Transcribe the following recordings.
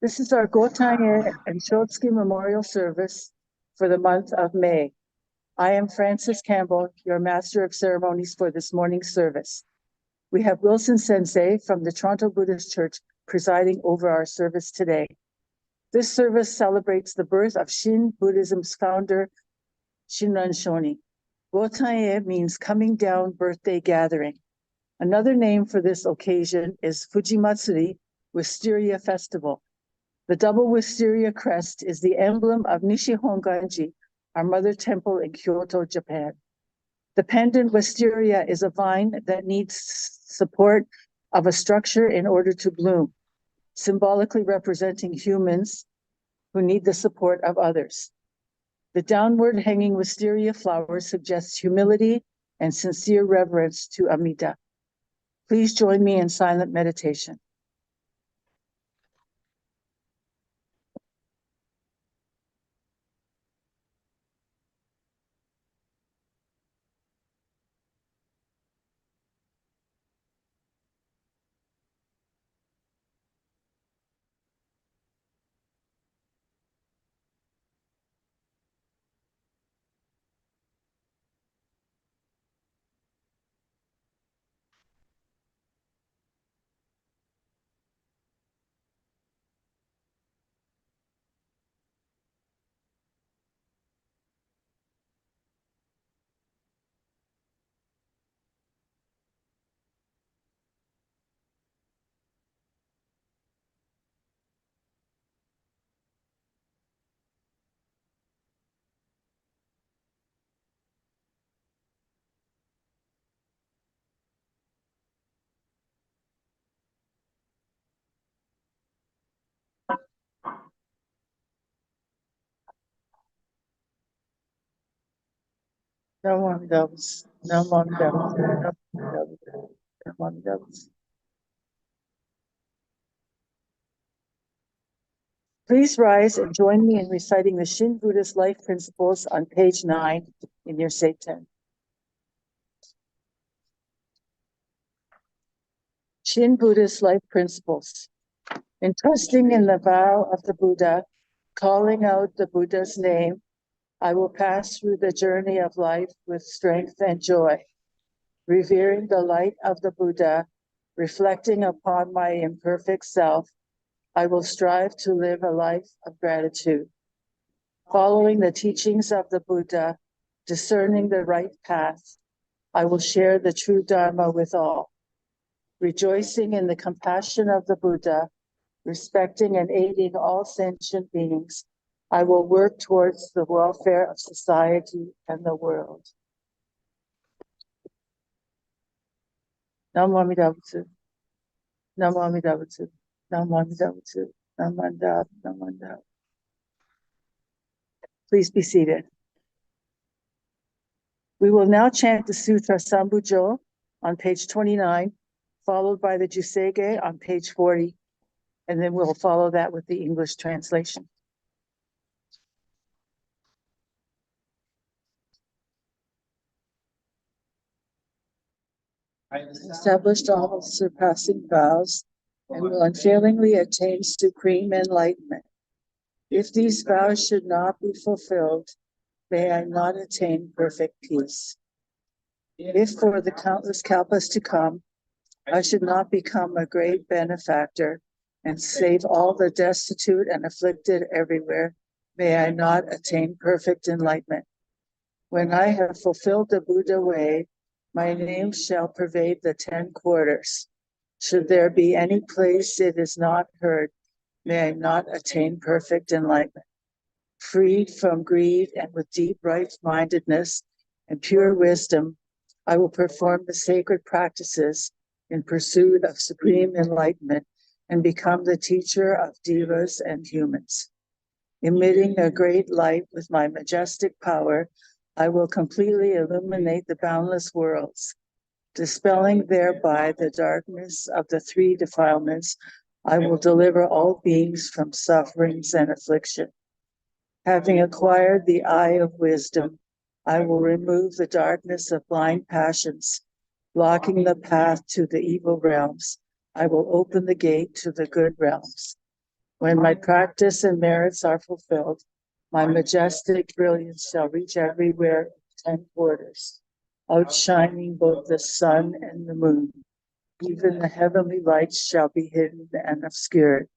This is our Gotan-e and Shotsuki memorial service for the month of May. I am Frances Campbell, your Master of Ceremonies for this morning's service. We have Wilson Sensei from the Toronto Buddhist Church presiding over our service today. This service celebrates the birth of Shin Buddhism's founder, Shinran Shoni. Gotan-e means coming down birthday gathering. Another name for this occasion is Fujimatsuri, Wisteria Festival. The double wisteria crest is the emblem of Nishihonganji, our mother temple in Kyoto, Japan. The pendant wisteria is a vine that needs support of a structure in order to bloom, symbolically representing humans who need the support of others. The downward hanging wisteria flower suggests humility and sincere reverence to Amida. Please join me in silent meditation. Namo Amida-butsu, Namo Amida-butsu, Namo Amida-butsu, Namo Amida-butsu. Please rise and join me in reciting the Shin Buddhist life principles on page 9 in your Seiten. Shin Buddhist life principles. In trusting in the vow of the Buddha, calling out the Buddha's name, I will pass through the journey of life with strength and joy. Revering the light of the Buddha, reflecting upon my imperfect self, I will strive to live a life of gratitude. Following the teachings of the Buddha, discerning the right path, I will share the true Dharma with all. Rejoicing in the compassion of the Buddha, respecting and aiding all sentient beings, I will work towards the welfare of society and the world. Namo Amida-butsu, Namo Amida-butsu, Namo Amida-butsu, Namo Amida-butsu, Namo Amida-butsu. Please be seated. We will now chant the Sutra Sambujo on page 29, followed by the Jusege on page 40, and then we'll follow that with the English translation. I have established all surpassing vows and will unfailingly attain supreme enlightenment. If these vows should not be fulfilled, may I not attain perfect peace. If for the countless kalpas to come, I should not become a great benefactor and save all the destitute and afflicted everywhere, may I not attain perfect enlightenment. When I have fulfilled the Buddha way, my name shall pervade the 10 quarters. Should there be any place it is not heard, may I not attain perfect enlightenment. Freed from greed and with deep right-mindedness and pure wisdom, I will perform the sacred practices in pursuit of supreme enlightenment and become the teacher of devas and humans. Emitting a great light with my majestic power, I will completely illuminate the boundless worlds. Dispelling thereby the darkness of the 3 defilements, I will deliver all beings from sufferings and affliction. Having acquired the eye of wisdom, I will remove the darkness of blind passions, blocking the path to the evil realms. I will open the gate to the good realms. When my practice and merits are fulfilled, my majestic brilliance shall reach everywhere 10 quarters, outshining both the sun and the moon. Even the heavenly lights shall be hidden and obscured.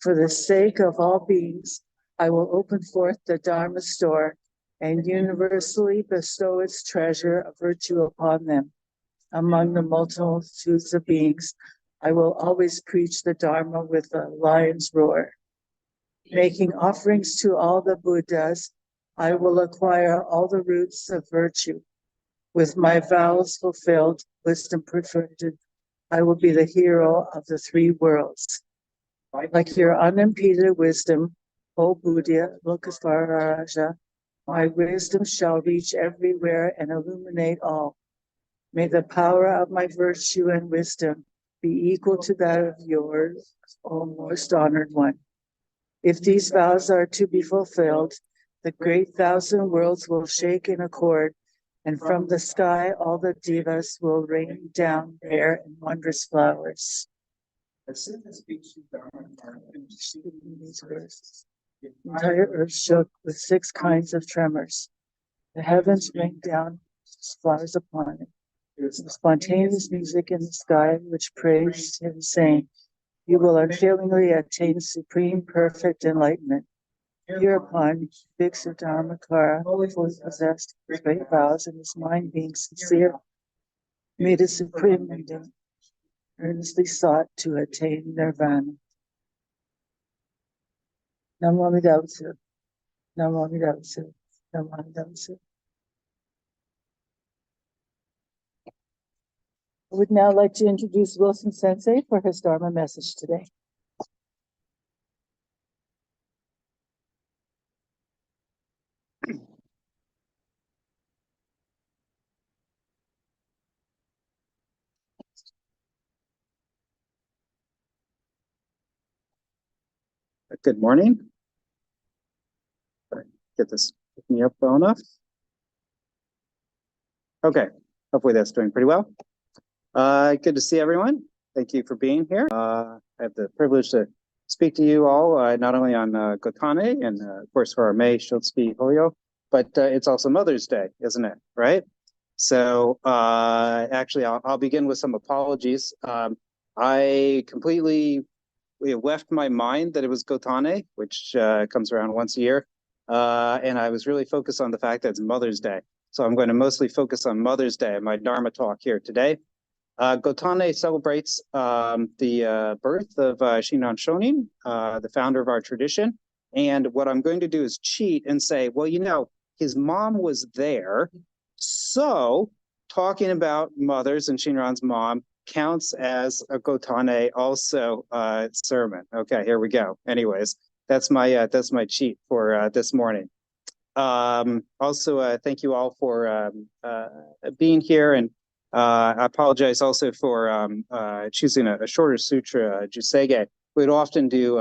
For the sake of all beings, I will open forth the Dharma store and universally bestow its treasure of virtue upon them. Among the multitudes of beings, I will always preach the Dharma with a lion's roar. Making offerings to all the Buddhas, I will acquire all the roots of virtue. With my vows fulfilled, wisdom perfected, I will be the hero of the three worlds. Like your unimpeded wisdom, O Buddha Lokasvaraja, my wisdom shall reach everywhere and illuminate all. May the power of my virtue and wisdom be equal to that of yours, O most honored one. If these vows are to be fulfilled, the great thousand worlds will shake in accord, and from the sky all the devas will rain down rare and wondrous flowers. As soon as these verses, the entire earth shook with 6 kinds of tremors. The heavens rained down flowers upon it. There was a spontaneous music in the sky which praised him, saying, "You will unfailingly attain supreme perfect enlightenment." Hereupon, Bhiksu Dharmakara, fully possessed with great vows and his mind being sincere, made a supreme ending, earnestly sought to attain nirvana. Namo Amida Butsu, Namo Amida Butsu, Namo Amida Butsu. I would now like to introduce Wilson Sensei for his Dharma message today. Good morning. Get this me up well enough. Okay, hopefully that's doing pretty well. Good to see everyone. Thank you for being here. I have the privilege to speak to you all, not only on Gotan-e and of course for our May Shotsuki Hoyo, but it's also Mother's Day, isn't it? Right? So actually, I'll begin with some apologies. I completely left my mind that it was Gotan-e, which comes around once a year. And I was really focused on the fact that it's Mother's Day. So I'm going to mostly focus on Mother's Day in my Dharma talk here today. Gotan-e celebrates the birth of Shinran Shonin, the founder of our tradition. And what I'm going to do is cheat and say, well, you know, his mom was there. So talking about mothers and Shinran's mom counts as a Gotan-e also sermon. Okay, here we go. Anyways, that's my cheat for this morning. Also, thank you all for being here, and I apologize also for choosing a shorter sutra, Jusege. We'd often do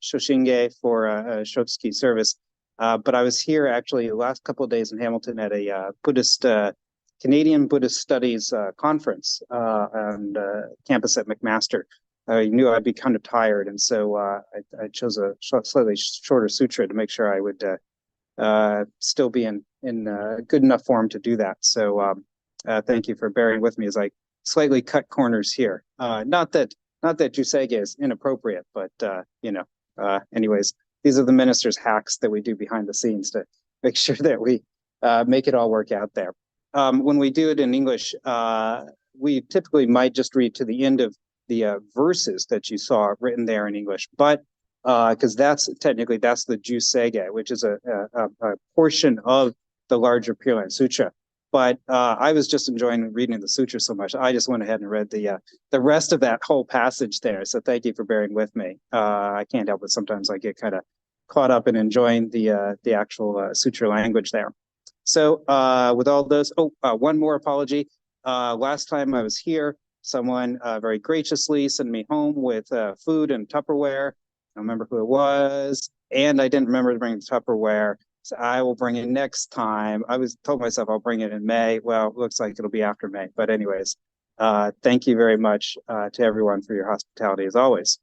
Shoshinge for Shotsuki service, but I was here actually the last couple of days in Hamilton at a Buddhist Canadian Buddhist Studies conference on campus at McMaster. I knew I'd be kind of tired, and so I chose a slightly shorter sutra to make sure I would still be in good enough form to do that. So thank you for bearing with me as I slightly cut corners here. Not that Jusege is inappropriate, but you know, anyways, these are the minister's hacks that we do behind the scenes to make sure that we make it all work out there. When we do it in English, we typically might just read to the end of the verses that you saw written there in English, but because that's the Jusege, which is a portion of the larger Pure Land Sutra. But I was just enjoying reading the sutra so much, I just went ahead and read the rest of that whole passage there. So thank you for bearing with me. I can't help it, sometimes I get kind of caught up in enjoying the actual sutra language there. So with all those, one more apology. Last time I was here, someone very graciously sent me home with food and Tupperware. I don't remember who it was, and I didn't remember to bring the Tupperware. So I will bring it next time. I told myself I'll bring it in May. Well, it looks like it'll be after May. But anyways, thank you very much to everyone for your hospitality as always.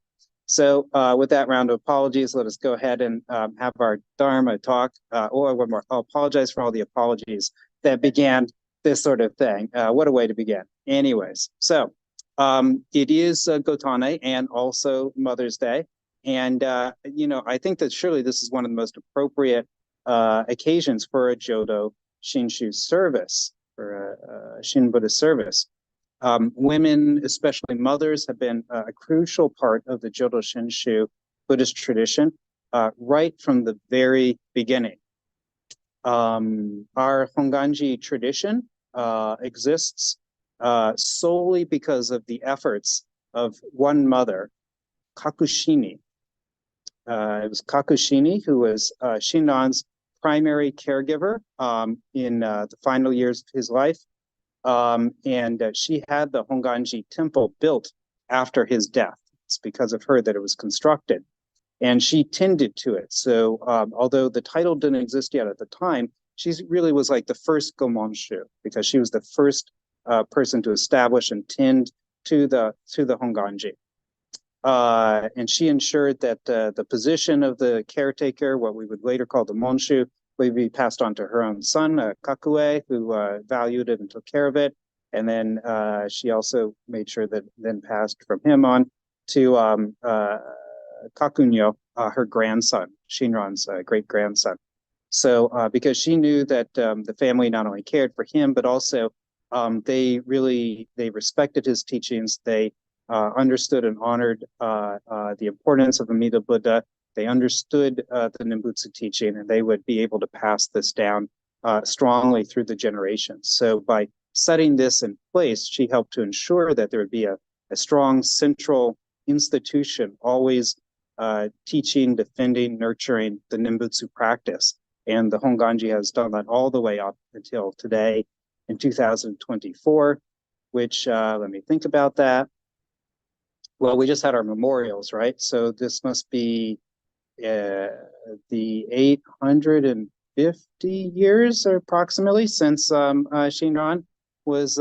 So with that round of apologies, let us go ahead and have our Dharma talk. Or one more, I'll apologize for all the apologies that began this sort of thing. What a way to begin. Anyways, so it is Gotan-e and also Mother's Day. And, I think that surely this is one of the most appropriate occasions for a Jodo Shinshu service, for a Shin Buddhist service. Women, especially mothers, have been a crucial part of the Jodo Shinshu Buddhist tradition right from the very beginning. Our Honganji tradition exists solely because of the efforts of one mother, Kakushini. It was Kakushini who was Shinran's primary caregiver in the final years of his life. And she had the Honganji temple built after his death. It's because of her that it was constructed. And she tended to it. So although the title didn't exist yet at the time, she really was like the first Gomonshu, because she was the first person to establish and tend to the Honganji. And she ensured that the position of the caretaker, what we would later call the Monshu, would be passed on to her own son, Kakue, who valued it and took care of it. And then she also made sure that then passed from him on to Kakunyo, her grandson, Shinran's great-grandson. So because she knew that the family not only cared for him, but also they respected his teachings. They understood and honored the importance of Amida Buddha. They understood the Nimbutsu teaching, and they would be able to pass this down strongly through the generations. So by setting this in place, she helped to ensure that there would be a strong central institution always teaching, defending, nurturing the Nimbutsu practice. And the Honganji has done that all the way up until today in 2024, which, let me think about that. Well, we just had our memorials, right? So this must be the 850 years or approximately since Shinran was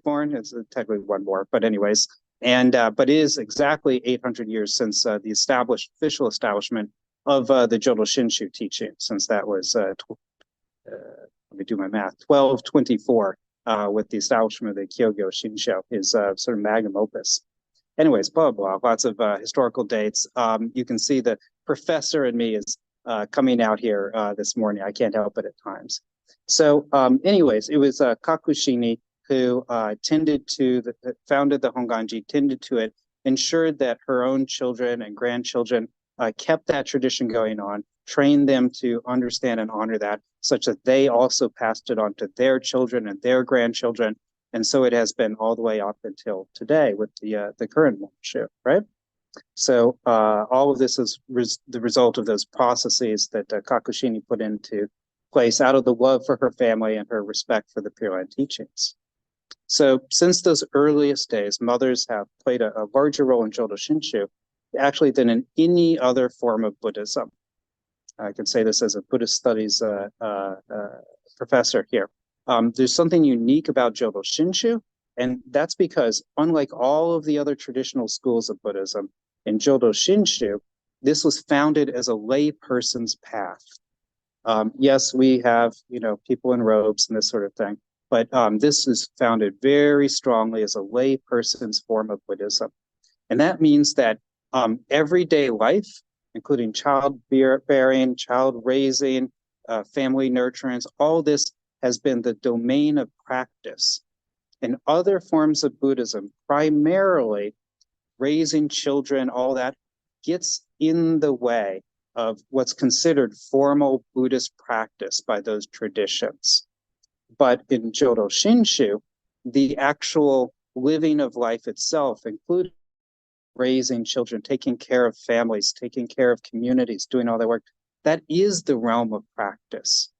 born. It's technically one more, but anyways, and but it is exactly 800 years since the official establishment of the Jodo Shinshu teaching, since that was let me do my math, 1224 with the establishment of the Kyogyo Shinsho, his sort of magnum opus. Anyways, blah, blah, lots of historical dates. You can see the professor in me is coming out here this morning. I can't help it at times. So anyways, it was Kakushini who founded the Honganji, tended to it, ensured that her own children and grandchildren kept that tradition going on, trained them to understand and honor that, such that they also passed it on to their children and their grandchildren. And so it has been all the way up until today with the current Monshu, right? So all of this is the result of those processes that Kakushini put into place out of the love for her family and her respect for the Pure Land teachings. So since those earliest days, mothers have played a larger role in Jodo Shinshu actually than in any other form of Buddhism. I can say this as a Buddhist studies professor here. There's something unique about Jodo Shinshu, and that's because unlike all of the other traditional schools of Buddhism, in Jodo Shinshu, this was founded as a lay person's path. Yes, we have, people in robes and this sort of thing, but this is founded very strongly as a lay person's form of Buddhism. And that means that everyday life, including childbearing, child raising, family nurturance, all this has been the domain of practice. In other forms of Buddhism, primarily raising children, all that gets in the way of what's considered formal Buddhist practice by those traditions. But in Jodo Shinshu, the actual living of life itself, including raising children, taking care of families, taking care of communities, doing all that work, that is the realm of practice.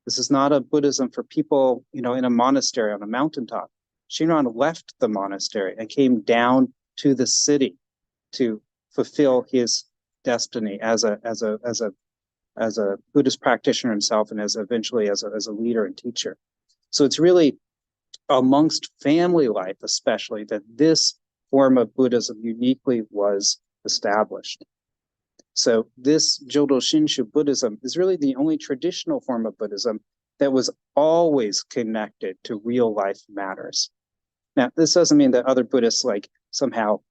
This is not a Buddhism for people, in a monastery on a mountaintop. Shinran left the monastery and came down to the city to fulfill his destiny as a Buddhist practitioner himself, and eventually as a leader and teacher. So it's really amongst family life, especially, that this form of Buddhism uniquely was established. So this Jodo Shinshu Buddhism is really the only traditional form of Buddhism that was always connected to real life matters. Now, this doesn't mean that other Buddhists like somehow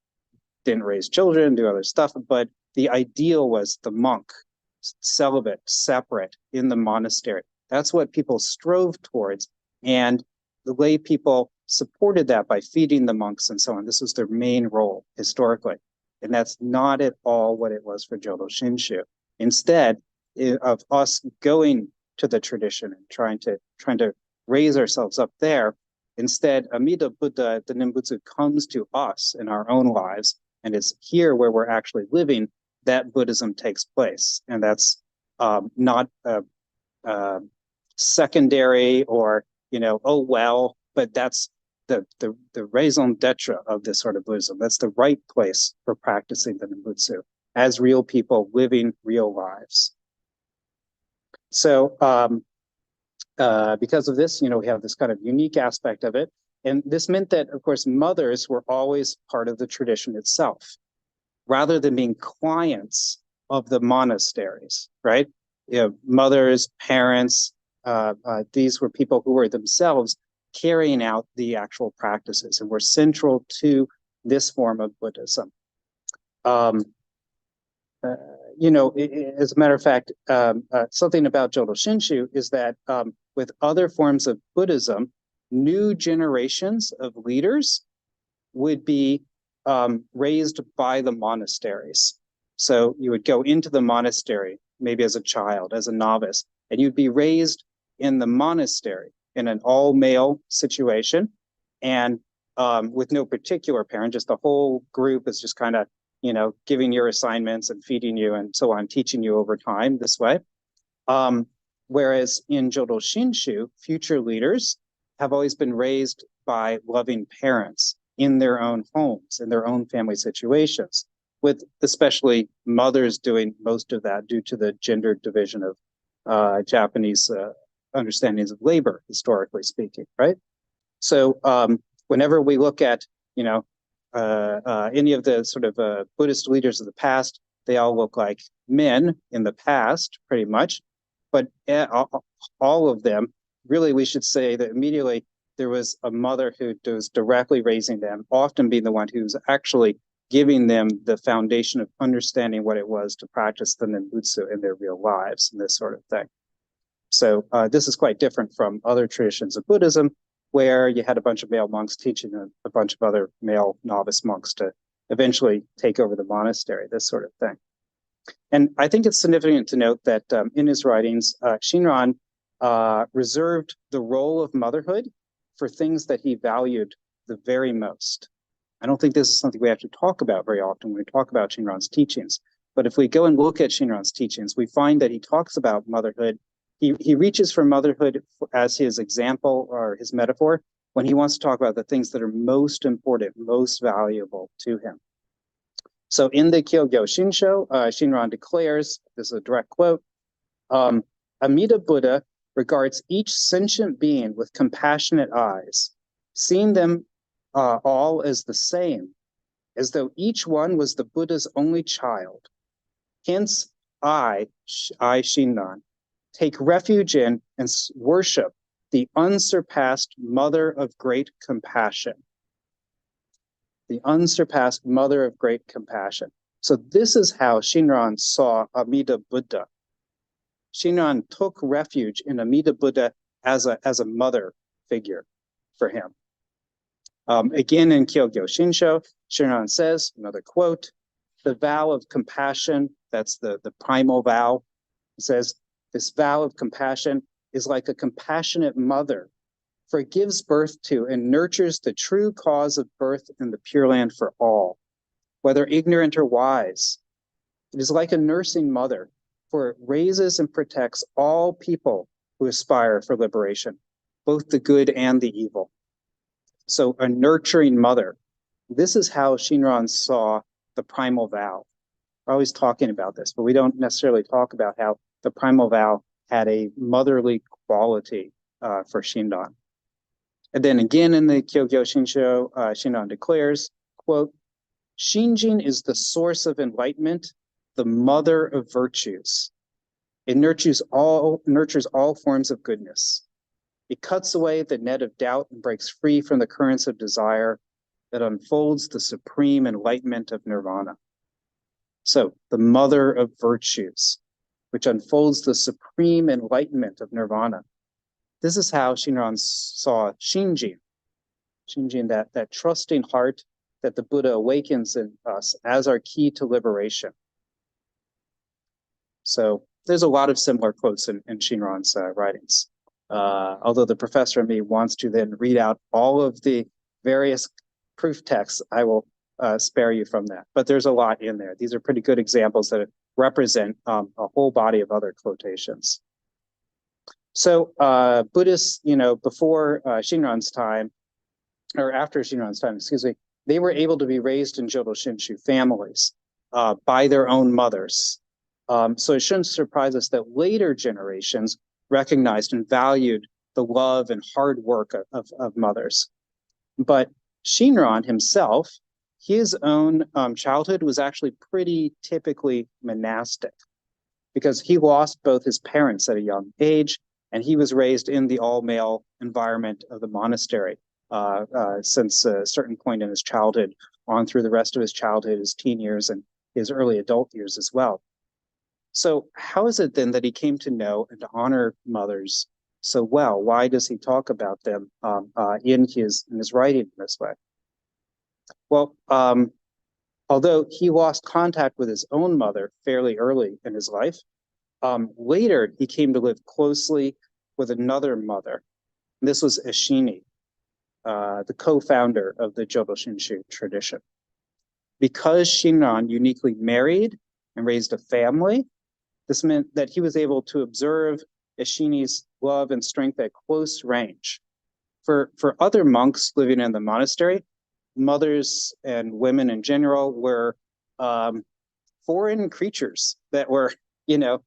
didn't raise children, do other stuff, but the ideal was the monk, celibate, separate in the monastery. That's what people strove towards. And the lay people supported that by feeding the monks and so on. This was their main role historically. And that's not at all what it was for Jodo Shinshu. Instead of us going to the tradition and trying to raise ourselves up there, instead, Amida Buddha, the Nimbutsu, comes to us in our own lives, and it's here where we're actually living that Buddhism takes place. And that's not secondary or, oh, well, but that's the raison d'etre of this sort of Buddhism. That's the right place for practicing the Nimbutsu as real people living real lives. So because of this, we have this kind of unique aspect of it. And this meant that, of course, mothers were always part of the tradition itself, rather than being clients of the monasteries, right? Mothers, parents, these were people who were themselves carrying out the actual practices and were central to this form of Buddhism. As a matter of fact, something about Jodo Shinshu is that with other forms of Buddhism, new generations of leaders would be raised by the monasteries. So you would go into the monastery, maybe as a child, as a novice, and you'd be raised in the monastery in an all-male situation, and with no particular parent, just the whole group is just kind of, giving your assignments and feeding you and so on, teaching you over time this way. Whereas in Jodo Shinshu, future leaders have always been raised by loving parents in their own homes, in their own family situations, with especially mothers doing most of that due to the gender division of Japanese understandings of labor, historically speaking, right? So whenever we look at, any of the sort of Buddhist leaders of the past, they all look like men in the past, pretty much. But all of them, really, we should say that immediately there was a mother who was directly raising them, often being the one who's actually giving them the foundation of understanding what it was to practice the Nimbutsu in their real lives and this sort of thing. So this is quite different from other traditions of Buddhism, where you had a bunch of male monks teaching a bunch of other male novice monks to eventually take over the monastery, this sort of thing. And I think it's significant to note that in his writings, Shinran reserved the role of motherhood for things that he valued the very most. I don't think this is something we have to talk about very often when we talk about Shinran's teachings. But if we go and look at Shinran's teachings, we find that he talks about motherhood. He reaches for motherhood as his example or his metaphor when he wants to talk about the things that are most important, most valuable to him. So in the Kyogyo Shinsho, Shinran declares, this is a direct quote, Amida Buddha regards each sentient being with compassionate eyes, seeing them all as the same, as though each one was the Buddha's only child. Hence, I Shinran, take refuge in and worship the unsurpassed mother of great compassion. The unsurpassed mother of great compassion. So this is how Shinran saw Amida Buddha. Shinran took refuge in Amida Buddha as a mother figure for him. Again, in Kyogyo Shinsho, Shinran says, another quote, the vow of compassion, that's the primal vow, he says, this vow of compassion is like a compassionate mother, for it gives birth to and nurtures the true cause of birth in the Pure Land for all, whether ignorant or wise. It is like a nursing mother, for it raises and protects all people who aspire for liberation, both the good and the evil. So a nurturing mother. This is how Shinran saw the primal vow. We're always talking about this, but we don't necessarily talk about how the primal vow had a motherly quality for Shinran. And then again in the Kyogyo Shinsho, Shinran declares, quote, Shinjin is the source of enlightenment, the mother of virtues. It nurtures all forms of goodness. It cuts away the net of doubt and breaks free from the currents of desire that unfolds the supreme enlightenment of nirvana. So the mother of virtues, which unfolds the supreme enlightenment of nirvana. This is how Shinran saw Shinjin. Shinjin, that trusting heart that the Buddha awakens in us as our key to liberation. So there's a lot of similar quotes in Shinran's writings. Although the professor in me wants to then read out all of the various proof texts, I will spare you from that. But there's a lot in there. These are pretty good examples that represent a whole body of other quotations. So Buddhists, before Shinran's time, or after Shinran's time, excuse me, they were able to be raised in Jodo Shinshu families by their own mothers. So it shouldn't surprise us that later generations recognized and valued the love and hard work of mothers. But Shinran himself, his own childhood was actually pretty typically monastic because he lost both his parents at a young age, and he was raised in the all-male environment of the monastery since a certain point in his childhood on through the rest of his childhood, his teen years, and his early adult years as well. So how is it then that he came to know and to honor mothers so well? Why does he talk about them in his writing in this way? Well, although he lost contact with his own mother fairly early in his life, later he came to live closely with another mother. And this was Ashini, the co-founder of the Jodo Shinshu tradition. Because Shinran uniquely married and raised a family, this meant that he was able to observe Ashini's love and strength at close range. For other monks living in the monastery, mothers and women in general were foreign creatures that were, you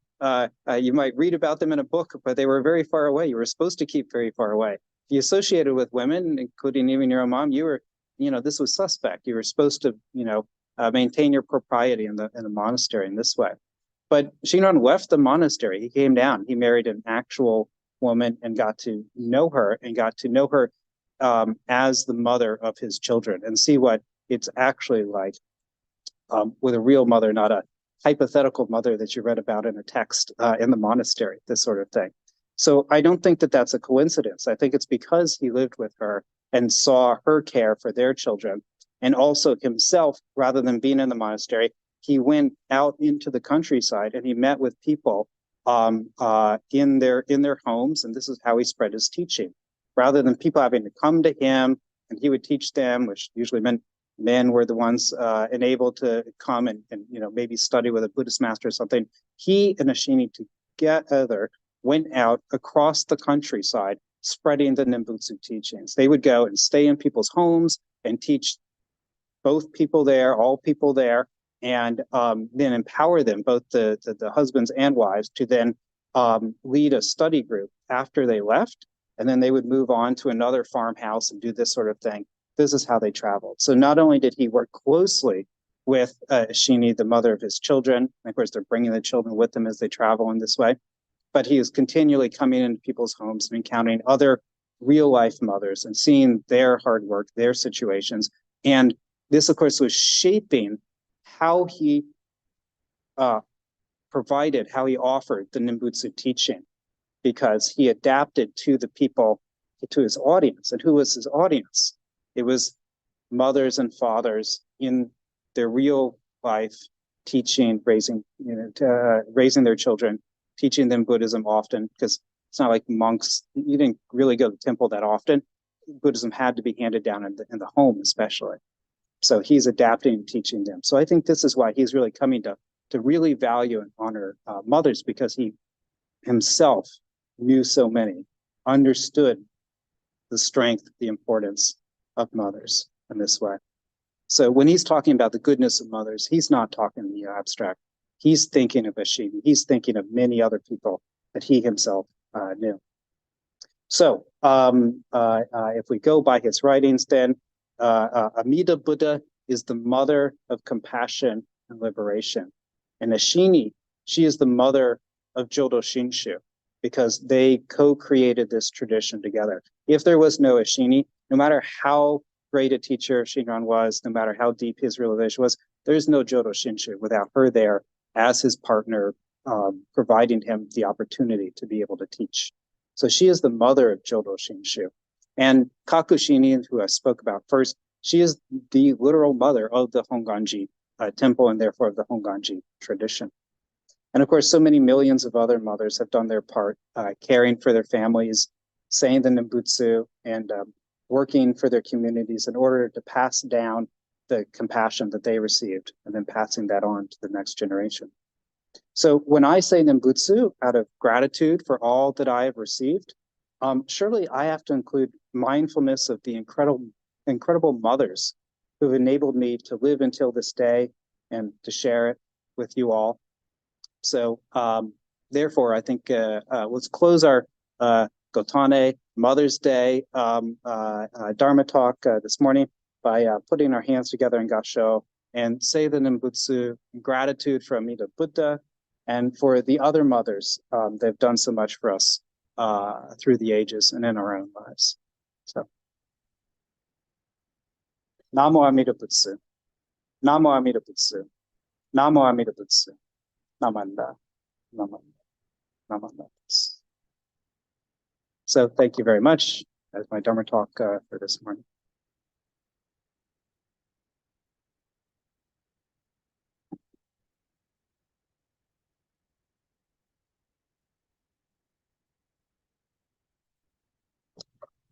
might read about them in a book, but they were very far away. You were supposed to keep very far away. If you associated with women, including even your own mom, you were, this was suspect. You were supposed to, maintain your propriety in the monastery in this way. But Shinran left the monastery. He came down. He married an actual woman and got to know her as the mother of his children and see what it's actually like with a real mother, not a hypothetical mother that you read about in a text in the monastery, this sort of thing. So I don't think that that's a coincidence. I think it's because he lived with her and saw her care for their children. And also himself, rather than being in the monastery, he went out into the countryside and he met with people in their homes. And this is how he spread his teaching. Rather than people having to come to him and he would teach them, which usually meant men were the ones enabled to come and maybe study with a Buddhist master or something. He and Ashini together went out across the countryside spreading the Nembutsu teachings. They would go and stay in people's homes and teach both people there, all people there, and then empower them, both the husbands and wives, to then lead a study group after they left. And then they would move on to another farmhouse and do this sort of thing. This is how they traveled. So not only did he work closely with Ashini, the mother of his children, and of course they're bringing the children with them as they travel in this way, but he is continually coming into people's homes and encountering other real life mothers and seeing their hard work, their situations. And this, of course, was shaping how he provided, how he offered the Nembutsu teaching, because he adapted to the people, to his audience. And who was his audience? It was mothers and fathers in their real life teaching, raising their children, teaching them Buddhism often, because it's not like monks, you didn't really go to the temple that often. Buddhism had to be handed down in the home, especially. So he's adapting and teaching them. So I think this is why he's really coming to really value and honor mothers, because he himself knew so many, understood the strength, the importance of mothers in this way. So when he's talking about the goodness of mothers, he's not talking in the abstract. He's thinking of Ashini. He's thinking of many other people that he himself knew. So if we go by his writings, then Amida Buddha is the mother of compassion and liberation. And Ashini, she is the mother of Jodo Shinshu, because they co-created this tradition together. If there was no Ashini, no matter how great a teacher Shinran was, no matter how deep his realization was, there's no Jodo Shinshu without her there as his partner, providing him the opportunity to be able to teach. So she is the mother of Jodo Shinshu. And Kakushini, who I spoke about first, she is the literal mother of the Honganji temple, and therefore of the Honganji tradition. And of course, so many millions of other mothers have done their part, caring for their families, saying the Nembutsu, and working for their communities in order to pass down the compassion that they received, and then passing that on to the next generation. So when I say Nembutsu, out of gratitude for all that I have received, surely I have to include mindfulness of the incredible mothers who've enabled me to live until this day and to share it with you all. So therefore, I think let's close our Gotan-e Mother's Day Dharma talk this morning by putting our hands together in Gassho and say the Nembutsu in gratitude for Amida Buddha and for the other mothers that have done so much for us through the ages and in our own lives. So, Namo Amida Butsu, Namo Amida Butsu, Namo Amida Butsu, Namanda, Namanda, Namanda. So thank you very much. That's my Dharma talk for this morning.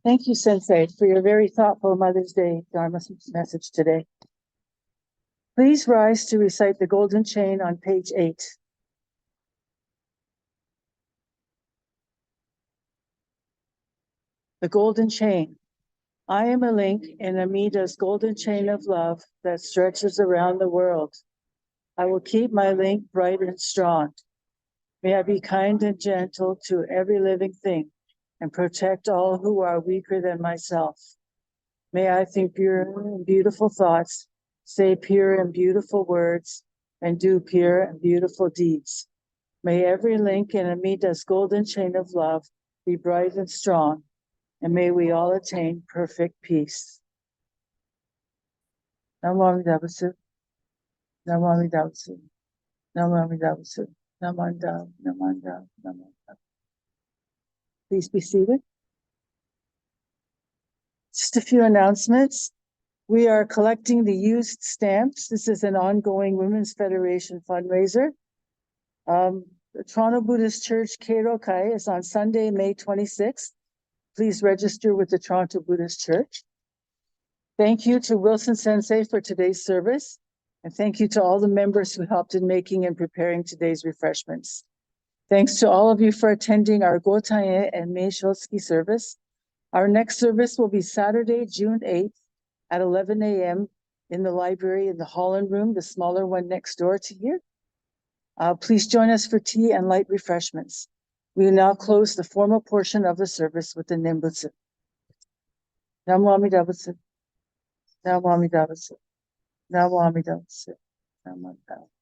Thank you, Sensei, for your very thoughtful Mother's Day Dharma message today. Please rise to recite the golden chain on page 8. The golden chain. I am a link in Amida's golden chain of love that stretches around the world. I will keep my link bright and strong. May I be kind and gentle to every living thing and protect all who are weaker than myself. May I think pure and beautiful thoughts, say pure and beautiful words, and do pure and beautiful deeds. May every link in Amida's golden chain of love be bright and strong, and may we all attain perfect peace. Namo Amida Butsu, Namo Amida Butsu, Namo Amida Butsu, Namanda, Namanda, Namanda. Please be seated. Just a few announcements. We are collecting the used stamps. This is an ongoing Women's Federation fundraiser. The Toronto Buddhist Church Keirokai is on Sunday, May 26th. Please register with the Toronto Buddhist Church. Thank you to Wilson Sensei for today's service. And thank you to all the members who helped in making and preparing today's refreshments. Thanks to all of you for attending our Gotan-e and Mei Shotsuki service. Our next service will be Saturday, June 8th at 11 a.m. in the library in the Holland Room, the smaller one next door to here. Please join us for tea and light refreshments. We will now close the formal portion of the service with the Nembutsu. Namo Amida Butsu, Namo Amida Butsu, Namo Amida Butsu, Namo Amida Butsu.